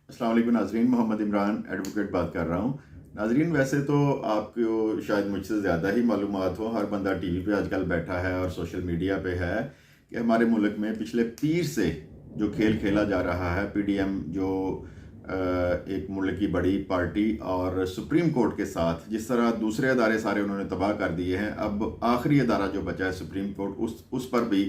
अस्सलाम वालेकुम नाजरीन, मोहम्मद इमरान एडवोकेट बात कर रहा हूँ। नाजरीन, वैसे तो आपको शायद मुझसे ज़्यादा ही मालूमात हो, हर बंदा टीवी पे आजकल बैठा है और सोशल मीडिया पे है कि हमारे मुल्क में पिछले पीर से जो खेल खेला जा रहा है, पीडीएम जो एक मुल्क की बड़ी पार्टी और सुप्रीम कोर्ट के साथ जिस तरह दूसरे अदारे सारे उन्होंने तबाह कर दिए हैं, अब आखिरी अदारा जो बचा है सुप्रीम कोर्ट, उस पर भी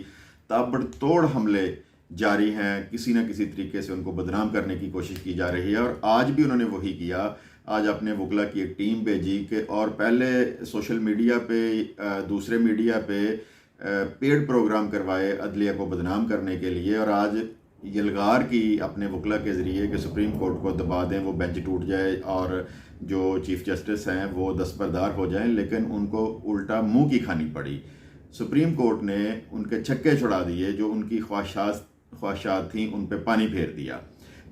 ताबड़तोड़ हमले जारी हैं। किसी न किसी तरीके से उनको बदनाम करने की कोशिश की जा रही है और आज भी उन्होंने वही किया। आज अपने वकला की एक टीम भेजी कि और पहले सोशल मीडिया पे दूसरे मीडिया पे पेड प्रोग्राम करवाए अदलिया को बदनाम करने के लिए, और आज यलगार की अपने वकला के ज़रिए कि सुप्रीम कोर्ट को दबा दें, वो बेंच टूट जाए और जो चीफ जस्टिस हैं वो दस्तबरदार हो जाएं, लेकिन उनको उल्टा मुंह की खानी पड़ी। सुप्रीम कोर्ट ने उनके छक्के छुड़ा दिए, जो उनकी ख्वाहिशात थी उन पर पानी फेर दिया।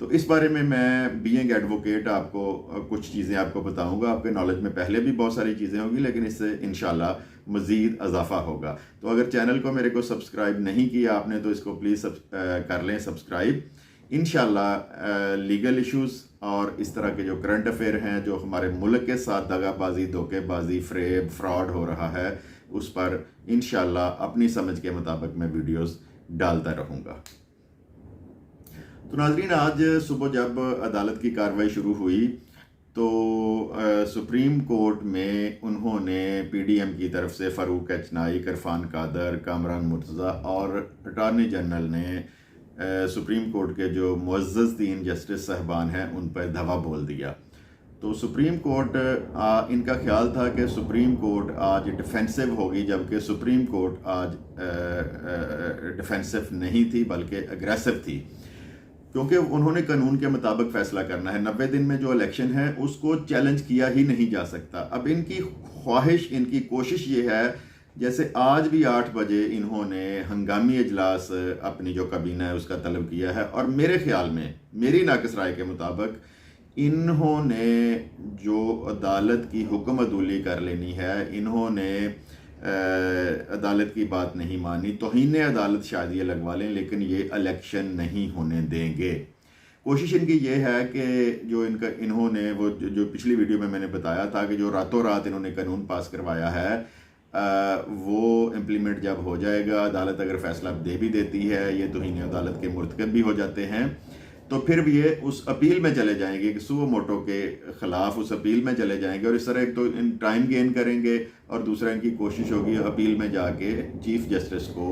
तो इस बारे में मैं बीइंग एडवोकेट आपको कुछ चीज़ें आपको बताऊंगा। आपके नॉलेज में पहले भी बहुत सारी चीज़ें होंगी, लेकिन इससे इंशाल्लाह मज़ीद इजाफा होगा। तो अगर चैनल को मेरे को सब्सक्राइब नहीं किया आपने तो इसको प्लीज़ कर लें सब्सक्राइब। इंशाल्लाह लीगल इश्यूज़ और इस तरह के जो करंट अफेयर हैं, जो हमारे मुल्क के साथ दगाबाजी, धोखेबाजी, फ्रेब, फ्रॉड हो रहा है, उस पर इंशाल्लाह अपनी समझ के मुताबिक मैं वीडियोस डालता रहूँगा। तो नाजरीन, आज सुबह जब अदालत की कार्रवाई शुरू हुई तो सुप्रीम कोर्ट में उन्होंने पीडीएम की तरफ से फ़ारूक एच नाइक, इरफान कादर, कामरान मुर्तज़ा और अटार्नी जनरल ने सुप्रीम कोर्ट के जो मुअज़्ज़ज़ 3 जस्टिस साहबान हैं उन पर धवा बोल दिया। तो सुप्रीम कोर्ट इनका ख्याल था कि सुप्रीम कोर्ट आज डिफेंसिव होगी, जबकि सुप्रीम कोर्ट आज डिफेंसिव नहीं थी बल्कि अग्रेसिव थी, क्योंकि उन्होंने कानून के मुताबिक फैसला करना है। 90 दिन में जो इलेक्शन है उसको चैलेंज किया ही नहीं जा सकता। अब इनकी ख्वाहिश, इनकी कोशिश ये है, जैसे आज भी 8 बजे इन्होंने हंगामी इजलास अपनी जो काबीना है उसका तलब किया है, और मेरे ख्याल में, मेरी नाक़िस राय के मुताबिक, इन्होंने जो अदालत की हुक्म अदूली कर लेनी है, इन्होंने अदालत की बात नहीं मानी, तौहीन अदालत शायद ये लगवा लें, लेकिन ये इलेक्शन नहीं होने देंगे। कोशिश इनकी ये है कि जो इन्होंने वो जो पिछली वीडियो में मैंने बताया था कि जो रातों रात इन्होंने कानून पास करवाया है, वो इम्प्लीमेंट जब हो जाएगा, अदालत अगर फैसला दे भी देती है, ये तौहीन अदालत के मुर्तकब भी हो जाते हैं, तो फिर भी ये उस अपील में चले जाएंगे कि सुओ मोटो के ख़िलाफ़ उस अपील में चले जाएंगे, और इस तरह एक तो इन टाइम गेन करेंगे और दूसरा इनकी कोशिश होगी अपील में जाके चीफ जस्टिस को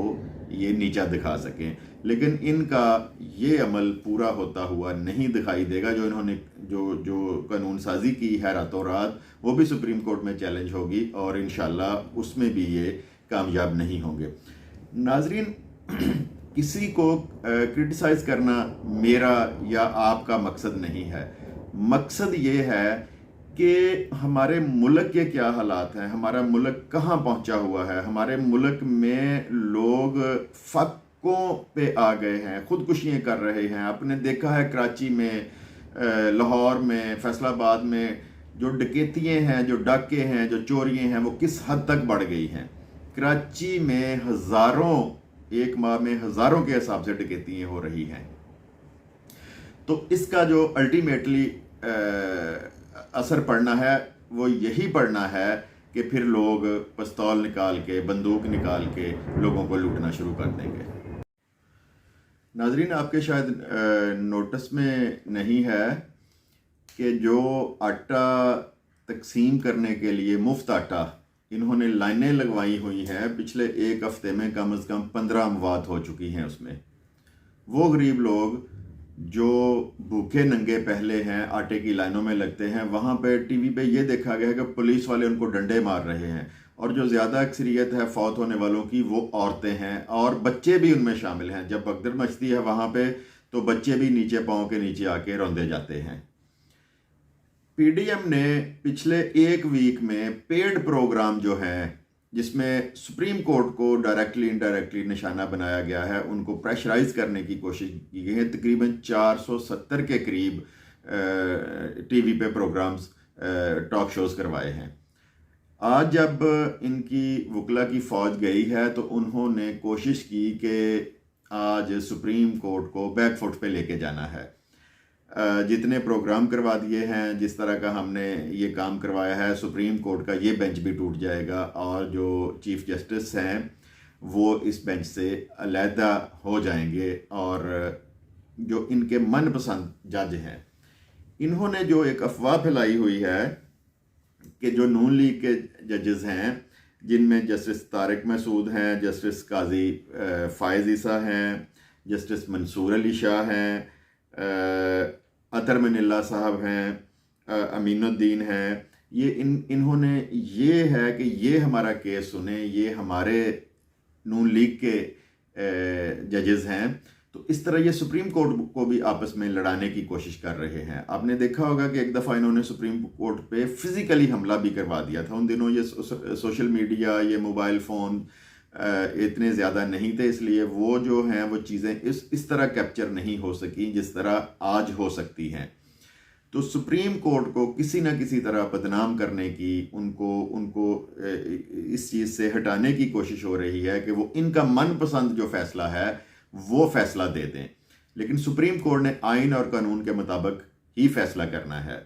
ये नीचा दिखा सकें। लेकिन इनका ये अमल पूरा होता हुआ नहीं दिखाई देगा। जो इन्होंने जो कानून साजी की है रातों रात, वो भी सुप्रीम कोर्ट में चैलेंज होगी और इंशाल्लाह उसमें भी ये कामयाब नहीं होंगे। नाजरीन, किसी को क्रिटिसाइज करना मेरा या आपका मकसद नहीं है। मकसद ये है कि हमारे मुल्क के क्या हालात हैं, हमारा मुल्क कहाँ पहुँचा हुआ है। हमारे मुल्क में लोग फ़कों पे आ गए हैं, ख़ुदकुशियाँ कर रहे हैं। आपने देखा है कराची में, लाहौर में, फैसलाबाद में जो डकैतियाँ हैं, जो डाके हैं, जो चोरियाँ हैं, वो किस हद तक बढ़ गई हैं। कराची में हज़ारों, एक माह में हज़ारों के हिसाब से डकैतियाँ हो रही हैं। तो इसका जो अल्टीमेटली असर पड़ना है वो यही पड़ना है कि फिर लोग पिस्तौल निकाल के, बंदूक निकाल के लोगों को लूटना शुरू कर देंगे। नाजरीन, आपके शायद नोटिस में नहीं है कि जो आटा तकसीम करने के लिए मुफ्त आटा इन्होंने लाइनें लगवाई हुई हैं, पिछले 1 हफ्ते में कम से कम 15 अमवात हो चुकी हैं। उसमें वो गरीब लोग जो भूखे नंगे पहले हैं, आटे की लाइनों में लगते हैं, वहाँ पे टीवी पे ये देखा गया है कि पुलिस वाले उनको डंडे मार रहे हैं, और जो ज़्यादा अक्सरियत है फौत होने वालों की वो औरतें हैं, और बच्चे भी उनमें शामिल हैं। जब भगदड़ मचती है वहाँ पे तो बच्चे भी नीचे, पाँव के नीचे आके रौंदे जाते हैं। पीडीएम ने पिछले 1 वीक में पेड प्रोग्राम जो हैं, जिसमें सुप्रीम कोर्ट को डायरेक्टली इनडायरेक्टली निशाना बनाया गया है, उनको प्रेशराइज करने की कोशिश की गई है। तकरीबन 470 के करीब टीवी पे प्रोग्राम्स, टॉक शोज़ करवाए हैं। आज जब इनकी वकला की फ़ौज गई है तो उन्होंने कोशिश की कि आज सुप्रीम कोर्ट को बैकफुट पे लेके जाना है। जितने प्रोग्राम करवा दिए हैं, जिस तरह का हमने ये काम करवाया है, सुप्रीम कोर्ट का ये बेंच भी टूट जाएगा और जो चीफ जस्टिस हैं वो इस बेंच से अलहदा हो जाएंगे। और जो इनके मनपसंद जज हैं, इन्होंने जो एक अफवाह फैलाई हुई है कि जो नून लीग के जजेस हैं, जिनमें जस्टिस तारिक मसूद हैं, जस्टिस काजी फ़ायज़ ईसा हैं, जस्टिस मंसूर अली शाह हैं, अतर मनिल्ला साहब हैं, अमीनुद्दीन हैं, ये इन्होंने ये है कि ये हमारा केस सुने, ये हमारे नून लीग के जजेस हैं। तो इस तरह ये सुप्रीम कोर्ट को भी आपस में लड़ाने की कोशिश कर रहे हैं। आपने देखा होगा कि एक दफ़ा इन्होंने सुप्रीम कोर्ट पे फिज़िकली हमला भी करवा दिया था। उन दिनों ये सोशल मीडिया, ये मोबाइल फ़ोन इतने ज़्यादा नहीं थे, इसलिए वो जो हैं वो चीज़ें इस तरह कैप्चर नहीं हो सकी जिस तरह आज हो सकती हैं। तो सुप्रीम कोर्ट को किसी न किसी तरह बदनाम करने की, उनको इस चीज़ से हटाने की कोशिश हो रही है कि वो इनका मनपसंद जो फैसला है वो फैसला दे दें। लेकिन सुप्रीम कोर्ट ने आइन और कानून के मुताबिक ही फैसला करना है।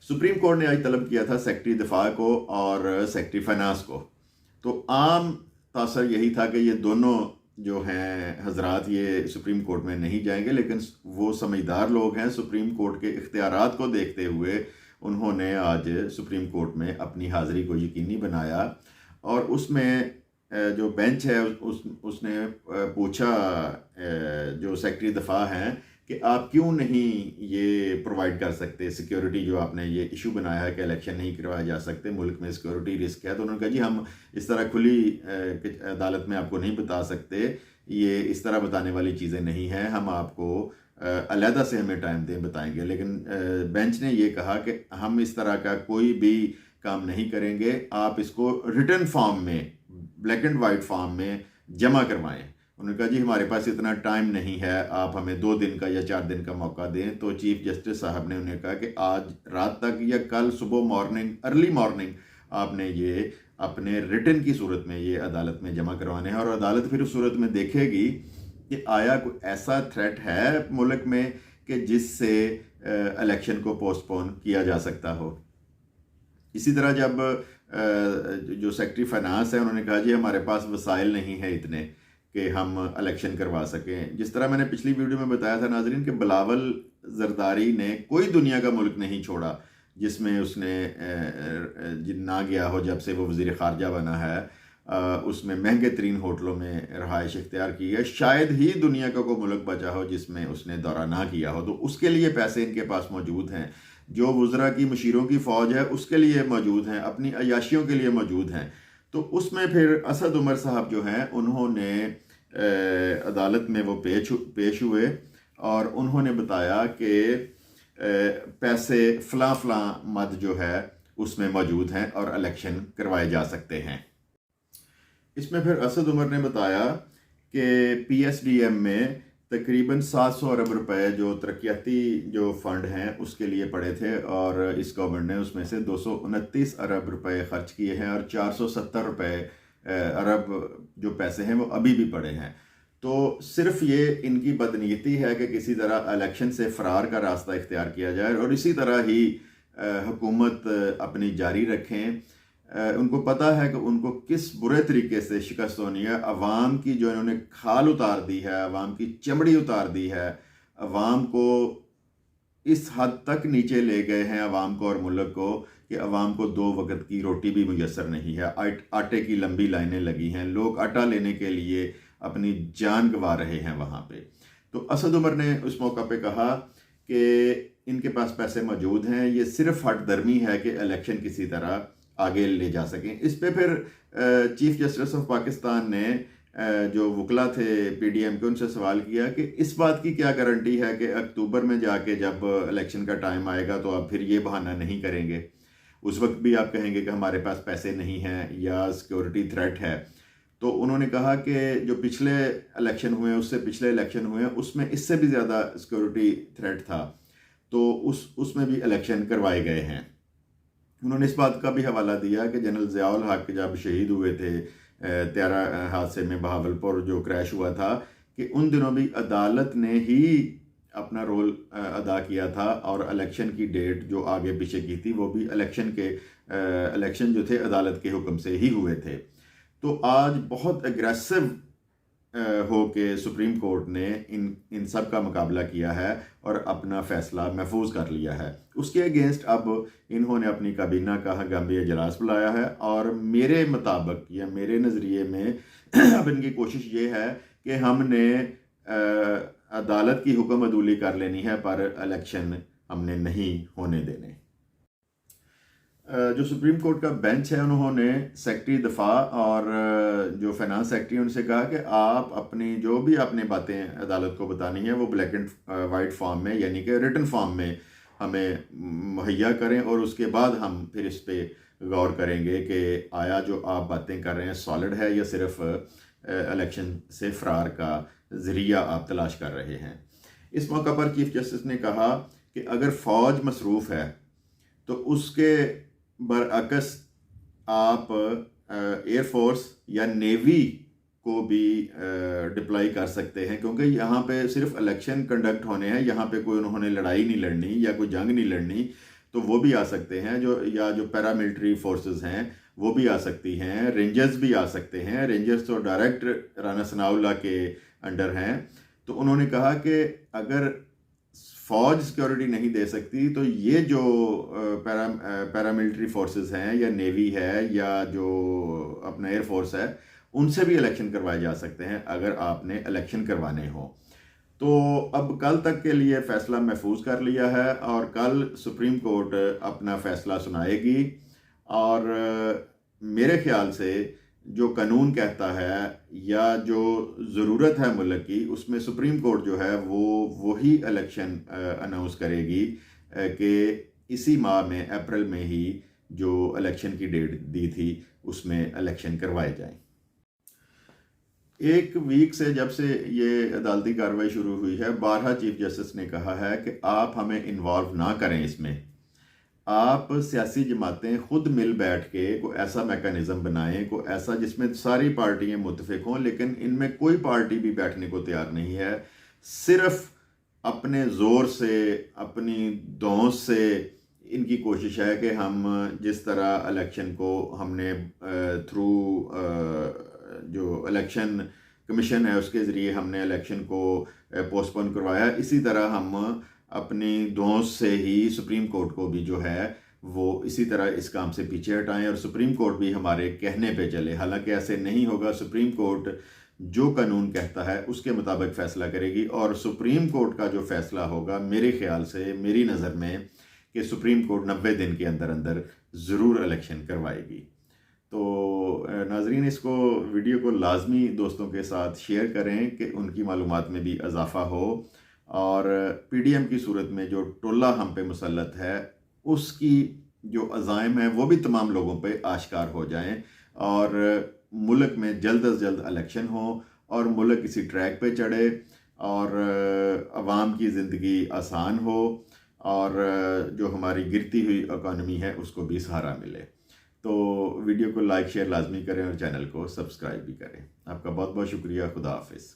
सुप्रीम कोर्ट ने आज तलब किया था सेक्रेटरी दिफा को और सेक्रेटरी फाइनेंस को। तो आम तासर यही था कि ये दोनों जो हैं हजरात ये सुप्रीम कोर्ट में नहीं जाएंगे, लेकिन वो समझदार लोग हैं। सुप्रीम कोर्ट के इख्तियारात को देखते हुए उन्होंने आज सुप्रीम कोर्ट में अपनी हाज़िरी को यकीनी बनाया और उसमें जो बेंच है उसने पूछा जो सेक्रेटरी दफा हैं कि आप क्यों नहीं ये प्रोवाइड कर सकते सिक्योरिटी, जो आपने ये इशू बनाया है कि इलेक्शन नहीं करवाए जा सकते, मुल्क में सिक्योरिटी रिस्क है। तो उन्होंने कहा जी हम इस तरह खुली अदालत में आपको नहीं बता सकते, ये इस तरह बताने वाली चीज़ें नहीं हैं, हम आपको अलहदा से हमें टाइम दें बताएंगे। लेकिन बेंच ने ये कहा कि हम इस तरह का कोई भी काम नहीं करेंगे, आप इसको रिटन फॉर्म में, ब्लैक एंड वाइट फॉर्म में जमा करवाएं। उन्होंने कहा जी हमारे पास इतना टाइम नहीं है, आप हमें 2 दिन का या 4 दिन का मौका दें। तो चीफ जस्टिस साहब ने उन्हें कहा कि आज रात तक या कल सुबह मॉर्निंग, अर्ली मॉर्निंग आपने ये अपने रिटन की सूरत में ये अदालत में जमा करवाने हैं और अदालत फिर उस सूरत में देखेगी कि आया कोई ऐसा थ्रेट है मुल्क में कि जिससे इलेक्शन को पोस्टपोन किया जा सकता हो। इसी तरह जब जो सेक्रेटरी फाइनेंस है उन्होंने कहा जी हमारे पास वसाइल नहीं है इतने कि हम इलेक्शन करवा सकें। जिस तरह मैंने पिछली वीडियो में बताया था नाजरीन कि बिलावल जरदारी ने कोई दुनिया का मुल्क नहीं छोड़ा जिसमें उसने ना गया हो। जब से वो वज़ीर ख़ारजा बना है उसमें महंगे तरीन होटलों में रहाइश इख्तियार की है। शायद ही दुनिया का कोई मुल्क बचा हो जिसमें उसने दौरा ना किया हो। तो उसके लिए पैसे इनके पास मौजूद हैं, जो वज़रा की मशीरों की फ़ौज है उसके लिए मौजूद हैं, अपनी अयाशियों के लिए मौजूद हैं। तो उसमें फिर असद उमर साहब जो हैं उन्होंने अदालत में वो पेश हुए और उन्होंने बताया कि पैसे फ़लाँ मद जो है उसमें मौजूद हैं और इलेक्शन करवाए जा सकते हैं। इसमें फिर असद उमर ने बताया कि PSDM में तकरीबन 700 अरब रुपए जो तरक्याती जो फ़ंड हैं उसके लिए पड़े थे और इस गवर्नमेंट ने उसमें से 229 अरब रुपए ख़र्च किए हैं और 470 अरब जो पैसे हैं वो अभी भी पड़े हैं। तो सिर्फ ये इनकी बदनीयती है कि किसी तरह इलेक्शन से फ़रार का रास्ता इख्तियार किया जाए और इसी तरह ही हुकूमत अपनी जारी रखें। उनको पता है कि उनको किस बुरे तरीके से शिकस्त होनी है। अवाम की जो इन्होंने खाल उतार दी है, अवाम की चमड़ी उतार दी है, अवाम को इस हद तक नीचे ले गए हैं अवाम को और मुल्क को कि अवाम को 2 वक्त की रोटी भी मुयसर नहीं है। आटे की लंबी लाइनें लगी हैं, लोग आटा लेने के लिए अपनी जान गंवा रहे हैं वहाँ पे। तो असद उमर ने उस मौका पे कहा कि इनके पास पैसे मौजूद हैं, ये सिर्फ हट दर्मी है कि इलेक्शन किसी तरह आगे ले जा सकें। इस पे फिर चीफ जस्टिस ऑफ पाकिस्तान ने जो वकला थे PDM के उनसे सवाल किया कि इस बात की क्या गारंटी है कि अक्टूबर में जाके जब इलेक्शन का टाइम आएगा तो आप फिर ये बहाना नहीं करेंगे, उस वक्त भी आप कहेंगे कि हमारे पास पैसे नहीं हैं या सिक्योरिटी थ्रेट है। तो उन्होंने कहा कि जो पिछले इलेक्शन हुए हैं उससे पिछले इलेक्शन हुए हैं उसमें इससे भी ज़्यादा सिक्योरिटी थ्रेट था, तो उसमें भी इलेक्शन करवाए गए हैं। उन्होंने इस बात का भी हवाला दिया कि जनरल ज़ियाउल हक जब शहीद हुए थे 13 हादसे में बहावलपुर जो क्रैश हुआ था, कि उन दिनों भी अदालत ने ही अपना रोल अदा किया था, और इलेक्शन की डेट जो आगे पीछे की थी वो भी इलेक्शन जो थे अदालत के हुक्म से ही हुए थे। तो आज बहुत एग्रेसिव हो के सुप्रीम कोर्ट ने इन सब का मुकाबला किया है और अपना फैसला महफूज कर लिया है। उसके अगेंस्ट अब इन्होंने अपनी काबीना का हंगामी इजलास बुलाया है, और मेरे मुताबिक या मेरे नज़रिए में अब इनकी कोशिश ये है कि हमने अदालत की हुक्म अदूली कर लेनी है, पर इलेक्शन हमने नहीं होने देने। जो सुप्रीम कोर्ट का बेंच है, उन्होंने सेक्रेटरी दफा और जो फाइनेंस सेक्रेटरी उनसे कहा कि आप अपनी जो भी आपने बातें अदालत को बतानी है वो ब्लैक एंड वाइट फॉर्म में, यानी कि रिटन फॉर्म में हमें मुहैया करें, और उसके बाद हम फिर इस पे गौर करेंगे कि आया जो आप बातें कर रहे हैं सॉलिड है या सिर्फ इलेक्शन से फरार का ज़रिया आप तलाश कर रहे हैं। इस मौका पर चीफ जस्टिस ने कहा कि अगर फ़ौज मसरूफ़ है तो उसके बरअक्स आप एयरफोर्स या नेवी को भी डिप्लॉय कर सकते हैं, क्योंकि यहाँ पे सिर्फ इलेक्शन कंडक्ट होने हैं, यहाँ पे कोई उन्होंने लड़ाई नहीं लड़नी या कोई जंग नहीं लड़नी, तो वो भी आ सकते हैं। जो पैरामिलिट्री फोर्सेस हैं वो भी आ सकती हैं, रेंजर्स भी आ सकते हैं। रेंजर्स तो डायरेक्ट राना सनाउल्लाह के अंडर हैं। तो उन्होंने कहा कि अगर फ़ौज सिक्योरिटी नहीं दे सकती तो ये जो पैरामिलिट्री फोर्सेस हैं या नेवी है या जो अपना एयरफोर्स है, उनसे भी इलेक्शन करवाए जा सकते हैं अगर आपने इलेक्शन करवाने हो। तो अब कल तक के लिए फ़ैसला महफूज कर लिया है, और कल सुप्रीम कोर्ट अपना फ़ैसला सुनाएगी, और मेरे ख्याल से जो कानून कहता है या जो ज़रूरत है मुल्क की, उसमें सुप्रीम कोर्ट जो है वो वही इलेक्शन अनाउंस करेगी कि इसी माह में अप्रैल में ही जो इलेक्शन की डेट दी थी उसमें इलेक्शन करवाए जाएं। एक वीक से जब से ये अदालती कार्रवाई शुरू हुई है, 12 चीफ जस्टिस ने कहा है कि आप हमें इन्वॉल्व ना करें इसमें, आप सियासी जमातें खुद मिल बैठ के कोई ऐसा मैकेनिज़्म बनाएं, कोई ऐसा जिसमें सारी पार्टियां मुत्तफिक हों, लेकिन इनमें कोई पार्टी भी बैठने को तैयार नहीं है। सिर्फ अपने ज़ोर से, अपनी दौस से इनकी कोशिश है कि हम जिस तरह इलेक्शन को हमने थ्रू जो इलेक्शन कमीशन है उसके ज़रिए हमने इलेक्शन को पोस्टपोन करवाया, इसी तरह हम अपनी दोस्त से ही सुप्रीम कोर्ट को भी जो है वो इसी तरह इस काम से पीछे हटाएं, और सुप्रीम कोर्ट भी हमारे कहने पे चले। हालांकि ऐसे नहीं होगा। सुप्रीम कोर्ट जो कानून कहता है उसके मुताबिक फ़ैसला करेगी, और सुप्रीम कोर्ट का जो फ़ैसला होगा, मेरे ख्याल से, मेरी नज़र में, कि सुप्रीम कोर्ट 90 दिन के अंदर अंदर ज़रूर इलेक्शन करवाएगी। तो नाजरीन, इसको वीडियो को लाजमी दोस्तों के साथ शेयर करें कि उनकी मालूमात में भी इजाफ़ा हो, और पीडीएम की सूरत में जो टोला हम पे मुसल्लत है उसकी जो अज़ाइम है वो भी तमाम लोगों पे आश्कार हो जाएं, और मुल्क में जल्द अज जल्द इलेक्शन हो और मुल्क किसी ट्रैक पे चढ़े, और अवाम की ज़िंदगी आसान हो, और जो हमारी गिरती हुई इकॉनमी है उसको भी सहारा मिले। तो वीडियो को लाइक शेयर लाजमी करें और चैनल को सब्सक्राइब भी करें। आपका बहुत बहुत शुक्रिया। खुदा हाफिज़।